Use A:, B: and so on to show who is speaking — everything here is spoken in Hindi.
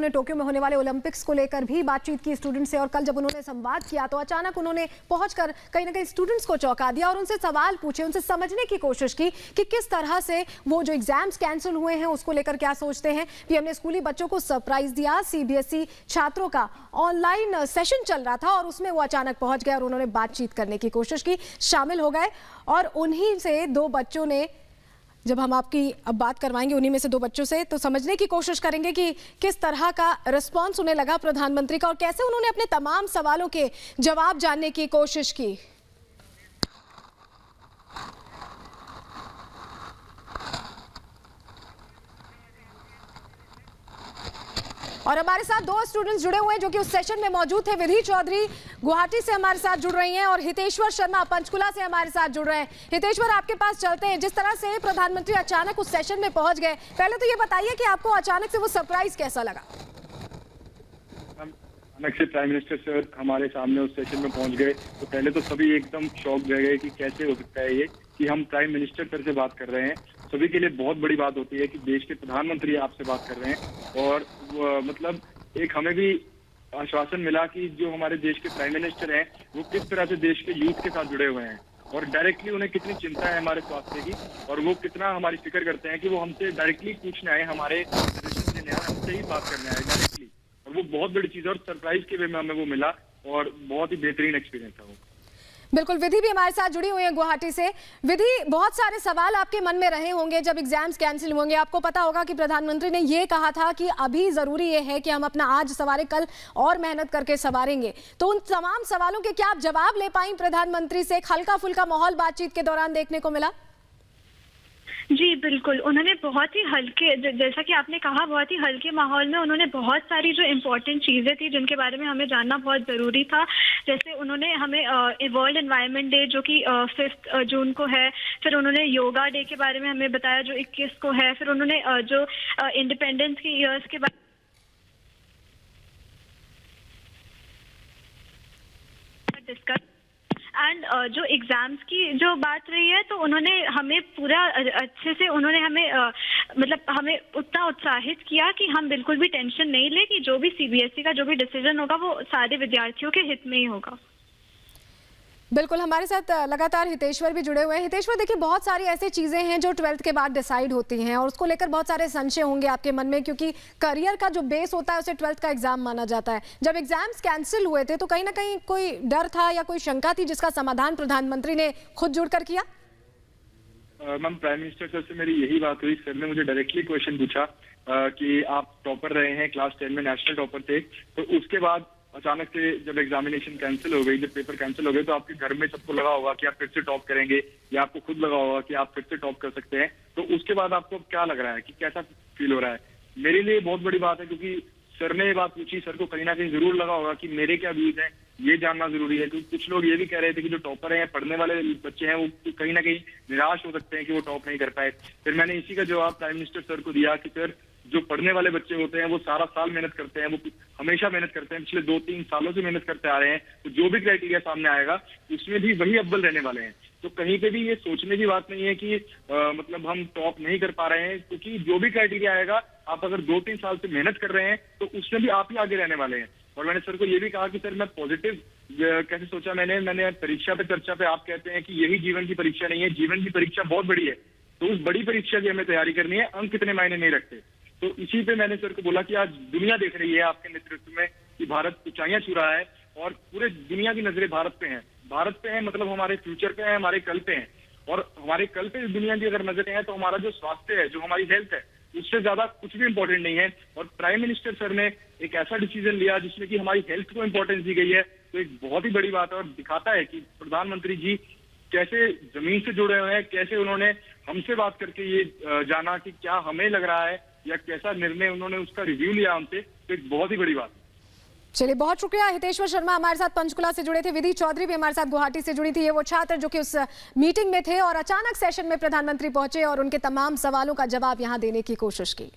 A: उन्होंने टोक्यो में होने वाले ओलंपिक्स को लेकर भी बातचीत की स्टूडेंट से, और कल जब उन्होंने संवाद किया तो अचानक उन्होंने पहुंचकर कहीं ना कहीं स्टूडेंट्स को चौंका दिया और उनसे सवाल पूछे, उनसे समझने की कोशिश की कि किस तरह से वो जो एग्जाम्स कैंसिल हुए हैं उसको लेकर क्या सोचते हैं। पीएम ने स्कूली बच्चों को सरप्राइज दिया। सीबीएसई छात्रों का ऑनलाइन सेशन चल रहा था और उसमें वो अचानक पहुंच गए और उन्होंने बातचीत करने की कोशिश की, शामिल हो गए। और उन्हीं से दो बच्चों ने, जब हम आपकी अब बात करवाएंगे उन्हीं में से दो बच्चों से, तो समझने की कोशिश करेंगे कि किस तरह का रिस्पांस उन्हें लगा प्रधानमंत्री का और कैसे उन्होंने अपने तमाम सवालों के जवाब जानने की कोशिश की। और हमारे साथ दो स्टूडेंट्स जुड़े हुए हैं जो कि उस सेशन में मौजूद थे। विधि चौधरी गुवाहाटी से हमारे साथ जुड़ रही हैं और हितेश्वर शर्मा पंचकुला से हमारे साथ जुड़ रहे हैं। हितेश्वर, आपके पास चलते हैं। जिस तरह से प्रधानमंत्री अचानक उस सेशन में पहुंच गए, पहले तो ये बताइए कि आपको अचानक से वो सरप्राइज कैसा लगा।
B: अचानक से प्राइम मिनिस्टर सर हमारे सामने उस सेशन में पहुंच गए तो पहले तो सभी एकदम शॉक रह गए कि कैसे हो सकता है ये कि हम प्राइम मिनिस्टर सर से बात कर रहे हैं। सभी के लिए बहुत बड़ी बात होती है कि देश के प्रधानमंत्री आपसे बात कर रहे हैं। और मतलब एक हमें भी आश्वासन मिला कि जो हमारे देश के प्राइम मिनिस्टर हैं वो किस तरह से देश के यूथ के साथ जुड़े हुए हैं और डायरेक्टली उन्हें कितनी चिंता है हमारे स्वास्थ्य की और वो कितना हमारी फिक्र करते हैं कि वो हमसे डायरेक्टली पूछने आए, हमारे सजेशन देने आए, हमसे ही बात करने आए डायरेक्टली। और वो बहुत बड़ी चीज है और सरप्राइज के वे में हमें वो मिला और बहुत ही बेहतरीन एक्सपीरियंस था वो।
A: बिल्कुल, विधि भी हमारे साथ जुड़ी हुई है गुवाहाटी से। विधि, बहुत सारे सवाल आपके मन में रहे होंगे जब एग्जाम्स कैंसिल होंगे। आपको पता होगा कि प्रधानमंत्री ने ये कहा था कि अभी जरूरी ये है कि हम अपना आज सवारे कल और मेहनत करके सवारेंगे। तो उन तमाम सवालों के क्या आप जवाब ले पाई प्रधानमंत्री से? हल्का फुल्का माहौल बातचीत के दौरान देखने को मिला?
C: जी बिल्कुल, उन्होंने बहुत ही हल्के, जैसा कि आपने कहा, बहुत ही हल्के माहौल में उन्होंने बहुत सारी जो इम्पोर्टेंट चीज़ें थी जिनके बारे में हमें जानना बहुत ज़रूरी था। जैसे उन्होंने हमें वर्ल्ड एनवायरनमेंट डे जो कि 5 जून को है, फिर उन्होंने योगा डे के बारे में हमें बताया जो 21 को है, फिर उन्होंने जो इंडिपेंडेंस के ईयर्स के बारे में डिस्कस एंड जो एग्जाम्स की जो बात रही है तो उन्होंने हमें पूरा अच्छे से, उन्होंने हमें मतलब हमें उतना उत्साहित किया कि हम बिल्कुल भी टेंशन नहीं ले कि जो भी सीबीएसई का जो भी डिसीजन होगा वो सारे विद्यार्थियों के हित में ही होगा।
A: बिल्कुल, हमारे साथ लगातार हितेश्वर भी जुड़े हुए हैं। हितेश्वर, देखिए, बहुत सारी ऐसी चीज़ें हैं जो 12th के बाद डिसाइड होती हैं और उसको लेकर बहुत सारे संशय होंगे आपके मन में, क्योंकि करियर का जो बेस होता है उसे 12th का एग्जाम माना जाता है। जब एग्जाम्स कैंसिल हुए थे तो कहीं ना कहीं कोई डर था या कोई शंका थी जिसका समाधान प्रधानमंत्री ने खुद जुड़कर किया?
B: मैम, प्राइम मिनिस्टर सर से मेरी यही बात हुई। सर ने मुझे डायरेक्टली क्वेश्चन पूछा कि आप टॉपर रहे हैं, क्लास 10 में नेशनल टॉपर थे, तो उसके बाद अचानक से जब एग्जामिनेशन कैंसिल हो गई, जब पेपर कैंसिल हो गए, तो आपके घर में सबको लगा होगा कि आप फिर से टॉप करेंगे या आपको खुद लगा होगा कि आप फिर से टॉप कर सकते हैं। तो उसके बाद आपको क्या लग रहा है कि कैसा फील हो रहा है? मेरे लिए बहुत बड़ी बात है क्योंकि सर ने ये बात पूछी, सर को कहीं ना कहीं जरूर लगा होगा कि मेरे क्या व्यूज हैं, ये जानना जरूरी है। क्योंकि कुछ लोग ये भी कह रहे थे कि जो टॉपर हैं, पढ़ने वाले बच्चे हैं, वो कहीं ना कहीं निराश हो सकते हैं कि वो टॉप नहीं कर पाए। फिर मैंने इसी का जवाब प्राइम मिनिस्टर सर को दिया कि सर, जो पढ़ने वाले बच्चे होते हैं वो सारा साल मेहनत करते हैं, वो हमेशा मेहनत करते हैं, पिछले 2-3 सालों से मेहनत करते आ रहे हैं। तो जो भी क्राइटेरिया सामने आएगा उसमें भी वही अव्वल रहने वाले हैं। तो कहीं पे भी ये सोचने की बात नहीं है कि मतलब हम टॉप नहीं कर पा रहे हैं, क्योंकि जो भी क्राइटेरिया आएगा, आप अगर 2-3 साल से मेहनत कर रहे हैं तो उसमें भी आप ही आगे रहने वाले हैं। और मैंने सर को ये भी कहा कि सर, मैं पॉजिटिव कैसे सोचा मैंने परीक्षा पे चर्चा पे आप कहते हैं कि यही जीवन की परीक्षा नहीं है, जीवन की परीक्षा बहुत बड़ी है, तो उस बड़ी परीक्षा की हमें तैयारी करनी है, अंक कितने मायने नहीं रखते। तो इसी पे मैंने सर को बोला कि आज दुनिया देख रही है आपके नेतृत्व में कि भारत ऊंचाइयां छू रहा है और पूरे दुनिया की नजरें भारत पे हैं। भारत पे हैं मतलब हमारे फ्यूचर पे है, हमारे कल पे हैं। और हमारे कल पे दुनिया की अगर नजरें हैं तो हमारा जो स्वास्थ्य है, जो हमारी हेल्थ है, उससे ज्यादा कुछ भी इंपॉर्टेंट नहीं है। और प्राइम मिनिस्टर सर ने एक ऐसा डिसीजन लिया जिसमें कि हमारी हेल्थ को इंपॉर्टेंस दी गई है, तो एक बहुत ही बड़ी बात है और दिखाता है कि प्रधानमंत्री जी कैसे जमीन से जुड़े हुए हैं, कैसे उन्होंने हमसे बात करके ये जाना कि क्या हमें लग रहा है या कैसा निर्णय उन्होंने उसका रिव्यू लिया हमसे, तो एक बहुत ही बड़ी बात है।
A: चलिए, बहुत शुक्रिया। हितेश्वर शर्मा हमारे साथ पंचकुला से जुड़े थे। विधि चौधरी भी हमारे साथ गुवाहाटी से जुड़ी थी। ये वो छात्र जो कि उस मीटिंग में थे और अचानक सेशन में प्रधानमंत्री पहुंचे और उनके तमाम सवालों का जवाब यहां देने की कोशिश की।